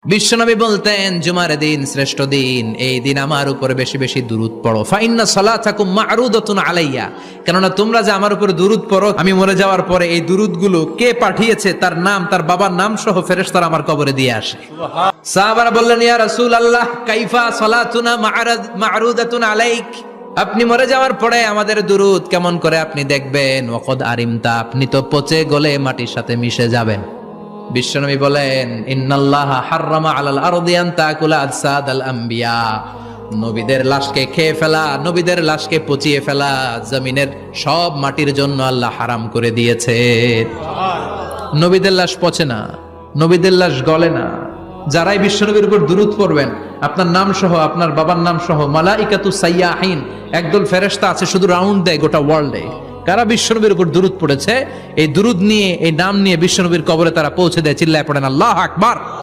বিশ্বনবী বলতেন জুমার দিন শ্রেষ্ঠ দিন, এই দিন আমার উপর বেশি বেশি দুরূদ পড়ো। ফাইন্না সালাতাকুম মা'রুদাতুন আলাইয়া, কেননা তোমরা যে আমার উপর দুরূদ পড়ো, আমি মরে যাওয়ার পরে এই দুরূদগুলো কে পাঠিয়েছে তার নাম, তার বাবার নাম সহ ফেরেশতারা আমার কবরে দিয়ে আসে। সাহাবারা বললেন, ইয়া রাসূলুল্লাহ কাইফা সালাতুনা মা'রুদাতুন আলাইক, আপনি মরে যাওয়ার পরে আমাদের দুরূদ কেমন করে আপনি দেখবেন? ওয়াকাদ আরিমতা, আপনি তো পচে গলে মাটির সাথে মিশে যাবেন। বিশ্বনবী বলেন, ইন্নাল্লাহা হাররামা আলাল আরদি আন তাকুলা আজসাদাল আম্বিয়া, নবীদের লাশকে খেয়ে ফেলা, নবীদের লাশকে পচিয়ে ফেলা জমিনের সব মাটির জন্য আল্লাহ হারাম করে দিয়েছে। নবীদের লাশ পচে না, নবীদের লাশ গলে না। যারাই বিশ্বনবীর উপর দুরূদ পড়বেন, আপনার নাম সহ, আপনার বাবার নাম সহ, মালাইকাতু সাইয়াহিন, একদল ফেরেশতা আছে শুধু রাউন্ড দেয় গোটা ওয়ার্ল্ডে। কারা বিশ্বনবীর উপর দুরূদ পড়েছে, এই দুরূদ নিয়ে, এই নাম নিয়ে বিশ্বনবীর কবরে তারা পৌঁছে দেয়। চিল্লায় পড়েন আল্লাহু আকবার।